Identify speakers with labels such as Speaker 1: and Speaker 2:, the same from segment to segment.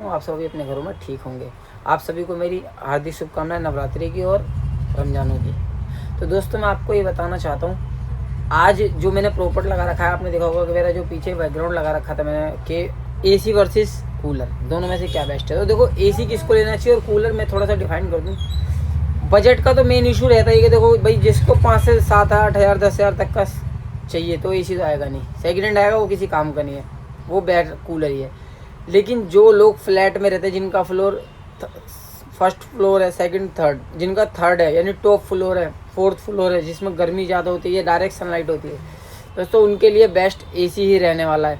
Speaker 1: आप सभी अपने घरों में ठीक होंगे। आप सभी को मेरी हार्दिक शुभकामनाएं नवरात्रि की और रमजानों की। तो दोस्तों मैं आपको ये बताना चाहता हूँ, आज जो मैंने प्रॉपर्ट लगा रखा है, आपने देखा होगा कि मेरा जो पीछे बैकग्राउंड लगा रखा था मैंने कि एसी वर्सेस कूलर दोनों में से क्या बेस्ट है। तो देखो एसी किसको लेना चाहिए और कूलर मैं थोड़ा सा डिफाइन कर दूँ। बजट का तो मेन इशू रहता है कि देखो भाई, जिसको 5 से 7 8 हज़ार 10 हज़ार तक का चाहिए तो एसी तो आएगा नहीं, सेकेंड हैंड आएगा, वो किसी काम का नहीं है, वो बेटर कूलर ही है। लेकिन जो लोग फ्लैट में रहते हैं, जिनका फ्लोर फर्स्ट फ्लोर है, सेकंड थर्ड, जिनका थर्ड है यानी टॉप फ्लोर है, फोर्थ फ्लोर है, जिसमें गर्मी ज़्यादा होती है, डायरेक्ट सनलाइट होती है, दोस्तों उनके लिए बेस्ट एसी ही रहने वाला है।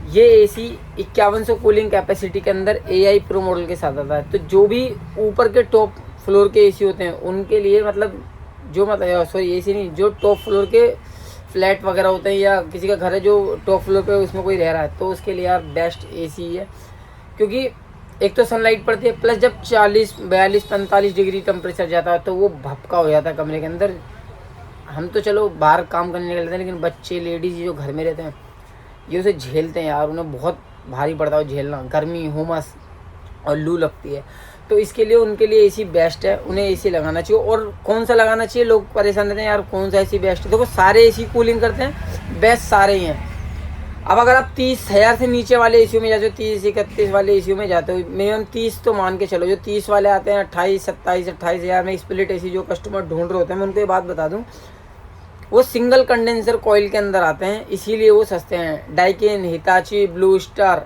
Speaker 1: ये एसी 5100 कूलिंग कैपेसिटी के अंदर AI प्रो मॉडल के साथ आता है। तो जो भी ऊपर के टॉप फ्लोर के एसी होते हैं उनके लिए, मतलब जो सॉरी एसी नहीं, जो टॉप फ्लोर के फ्लैट वगैरह होते हैं या किसी का घर है जो टॉप फ्लोर पे उसमें कोई रह रहा है, तो उसके लिए यार बेस्ट एसी है। क्योंकि एक तो सनलाइट पड़ती है, प्लस जब 40 42 45 डिग्री टेम्परेचर जाता है तो वो भपका हो जाता है कमरे के अंदर। हम तो चलो बाहर काम करने निकलते हैं, लेकिन बच्चे लेडीज जो घर में रहते हैं ये उसे झेलते हैं यार, उन्हें बहुत भारी पड़ता है झेलना, गर्मी, हुमस और लू लगती है। तो इसके लिए उनके लिए एसी बेस्ट है, उन्हें एसी लगाना चाहिए। और कौन सा लगाना चाहिए, लोग परेशान रहते हैं यार कौन सा एसी बेस्ट है। देखो सारे एसी कूलिंग करते हैं, बेस्ट सारे ही हैं। अब अगर आप 30,000 से नीचे वाले एसी में जाते हो, 30-31 वाले एसी में जाते हो, मिनिमम 30 तो मान के चलो, जो 30 वाले आते हैं 28-27-28 हज़ार में स्प्लिट एसी जो कस्टमर ढूंढ रहे होते हैं, मैं उनको ये बात बता दूँ, वो सिंगल कंडेंसर कॉइल के अंदर आते हैं, इसीलिए वो सस्ते हैं। Daikin, Hitachi, Blue Star,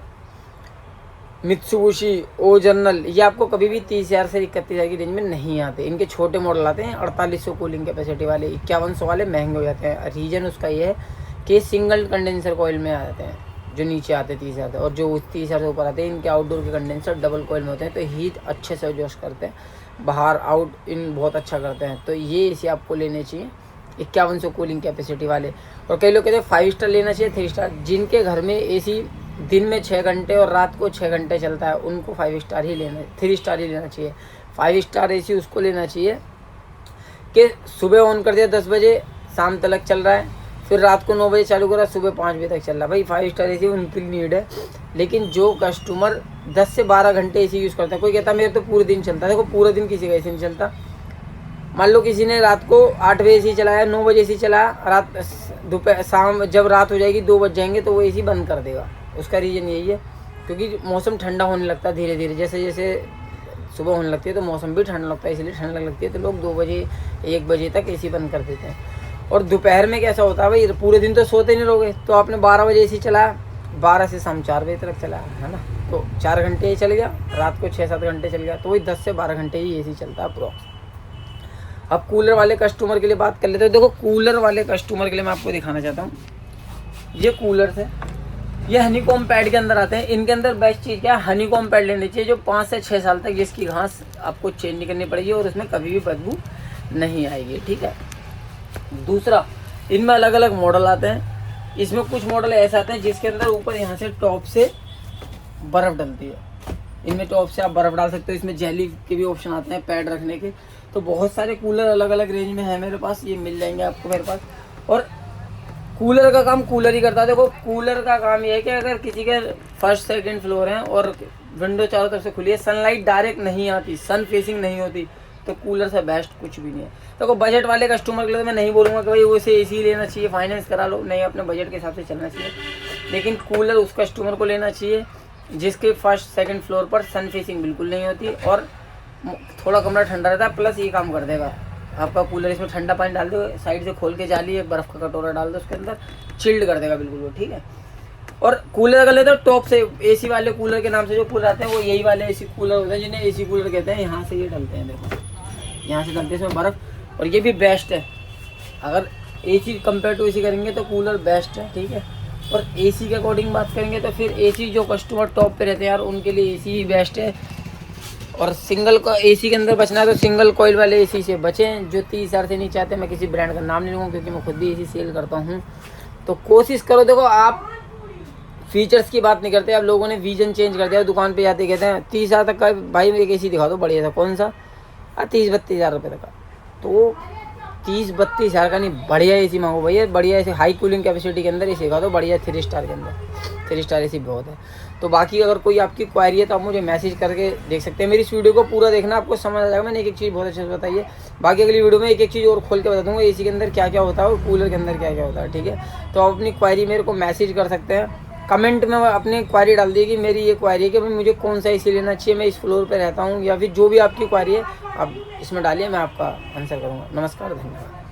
Speaker 1: Mitsubishi, O General, ये आपको कभी भी 30,000 से 31,000 की रेंज में नहीं आते। इनके छोटे मॉडल आते हैं 4800 कूलिंग कैपेसिटी वाले, 5100 वाले महंगे हो जाते हैं। रीज़न उसका ये है कि सिंगल कंडेंसर कॉइल में आ जाते हैं, जो नीचे आते हैं 30,000 से, और जो 30,000 से ऊपर आते हैं इनके आउटडोर के कंडेंसर डबल कॉइल में होते हैं, तो हीट अच्छे से एडजस्ट करते हैं, बाहर आउट इन बहुत अच्छा करते हैं। तो ये एसी आपको लेने चाहिए 5100 कूलिंग कैपेसिटी वाले। और कई लोग कहते हैं 5 स्टार लेना चाहिए, 3 स्टार। जिनके घर में एसी दिन में 6 घंटे और रात को 6 घंटे चलता है उनको 5 स्टार ही लेना, 3 स्टार ही लेना चाहिए। 5 स्टार एसी उसको लेना चाहिए कि सुबह ऑन कर दिया 10 बजे, शाम तक चल रहा है, फिर रात को 9 बजे चालू करा, सुबह 5 बजे तक चल रहा है। भाई 5 स्टार एसी उनकी नीड है। लेकिन जो कस्टमर 10 से 12 घंटे एसी यूज़ करता है, कोई कहता है मेरे तो पूरे दिन चलता है, देखो पूरे दिन किसी का एसी नहीं चलता। मान लो किसी ने रात को 8 बजे एसी चलाया, 9 बजे एसी चलाया, रात दोपहर शाम जब रात हो जाएगी 2 बज जाएंगे तो वो एसी बंद कर देगा। उसका रीज़न यही है क्योंकि मौसम ठंडा होने लगता है धीरे धीरे, जैसे जैसे सुबह होने लगती है तो मौसम भी ठंडा लगता है, इसलिए ठंड लगती है तो लोग 2 बजे 1 बजे तक एसी बंद कर देते हैं। और दोपहर में कैसा होता है भाई, पूरे दिन तो सोते नहीं रहोगे, तो आपने 12 बजे एसी चलाया, 12 से शाम 4 बजे तक चलाया, है ना, तो 4 घंटे ही चल गया, रात को 6-7 घंटे चल गया, तो वही 10 से 12 घंटे ही एसी चलता है अप्रॉक्स। अब कूलर वाले कस्टमर के लिए बात कर लेते हैं। देखो कूलर वाले कस्टमर के लिए मैं आपको दिखाना चाहता हूँ, ये कूलर है, ये हनीकॉम पैड के अंदर आते हैं। इनके अंदर बेस्ट चीज़ क्या है, हनीकॉम पैड लेनी चाहिए जो 5 से 6 साल तक जिसकी घास आपको चेंज नहीं करनी पड़ेगी और उसमें कभी भी बदबू नहीं आएगी, ठीक है। दूसरा, इनमें अलग अलग मॉडल आते हैं। इसमें कुछ मॉडल ऐसे आते हैं जिसके अंदर ऊपर यहाँ से टॉप से बर्फ़ डलती है, इनमें टॉप से आप बर्फ़ डाल सकते हो। इसमें जेली के भी ऑप्शन आते हैं पैड रखने के। तो बहुत सारे कूलर अलग अलग रेंज में है मेरे पास, ये मिल जाएंगे आपको मेरे पास। और कूलर का काम कूलर ही करता है। देखो कूलर का काम ये है कि अगर किसी के फर्स्ट सेकंड फ्लोर है और विंडो चारों तरफ से खुली है, सनलाइट डायरेक्ट नहीं आती, सन फेसिंग नहीं होती, तो कूलर से बेस्ट कुछ भी नहीं है। देखो बजट वाले कस्टमर के लिए तो मैं नहीं बोलूँगा कि भाई उसे एसी लेना चाहिए, फाइनेंस करा लो, नहीं, अपने बजट के हिसाब से चलना चाहिए। लेकिन कूलर उस कस्टमर को लेना चाहिए जिसके फर्स्ट सेकंड फ्लोर पर सन फेसिंग बिल्कुल नहीं होती और थोड़ा कमरा ठंडा रहता है। प्लस ये काम कर देगा आपका कूलर, इसमें ठंडा पानी डाल दो, साइड से खोल के जाली, एक बर्फ़ का कटोरा डाल दो उसके अंदर, चिल्ड कर देगा बिल्कुल वो, ठीक है। और कूलर अगर लेते हो टॉप से, एसी वाले कूलर के नाम से जो कूलर आते हैं वो यही वाले एसी कूलर होते हैं जिन्हें एसी कूलर कहते हैं। यहाँ से ये डलते हैं, देखो यहाँ से डलते हैं इसमें बर्फ़, और ये भी बेस्ट है। अगर एसी कंपेयर टू एसी करेंगे तो कूलर बेस्ट है, ठीक है। और एसी के अकॉर्डिंग बात करेंगे तो फिर एसी जो कस्टमर टॉप पे रहते हैं यार उनके लिए एसी ही बेस्ट है। और सिंगल को एसी के अंदर बचना है तो सिंगल कॉइल वाले एसी से बचें जो 30,000 से नीचे आते हैं। मैं किसी ब्रांड का नाम नहीं लूँगा क्योंकि मैं खुद भी एसी सेल करता हूँ। तो कोशिश करो, देखो आप फीचर्स की बात नहीं करते, अब लोगों ने विजन चेंज कर दिया, दुकान पे जाते कहते हैं 30,000 तक का भाई एक एसी दिखा दो बढ़िया सा, कौन सा, 30-32 हज़ार रुपये तक का। तो 30-32 हज़ार का नहीं, बढ़िया एसी मांगो भैया, बढ़िया ऐसे हाई कूलिंग कैपेसिटी के अंदर एसी दिखा दो, बढ़िया 3 स्टार के अंदर। 3 स्टार एसी बहुत है। तो बाकी अगर कोई आपकी क्वारी है तो आप मुझे मैसेज करके देख सकते हैं। मेरी इस वीडियो को पूरा देखना, आपको समझ आ जाएगा। मैंने एक चीज़ बहुत अच्छे से बताई है। बाकी अगली वीडियो में एक चीज़ और खोल के बता दूँगा, एसी के अंदर क्या क्या होता है और कूलर के अंदर क्या क्या होता है, ठीक है। तो आप अपनी क्वारी मेरे को मैसेज कर सकते हैं, कमेंट में अपनी क्वारी डाल दी कि मेरी ये क्वारी है कि भाई मुझे कौन सा एसी लेना चाहिए, मैं इस फ्लोर पे रहता हूँ, या फिर जो भी आपकी क्वारी है आप इसमें डालिए, मैं आपका आंसर करूँगा। नमस्कार, धन्यवाद।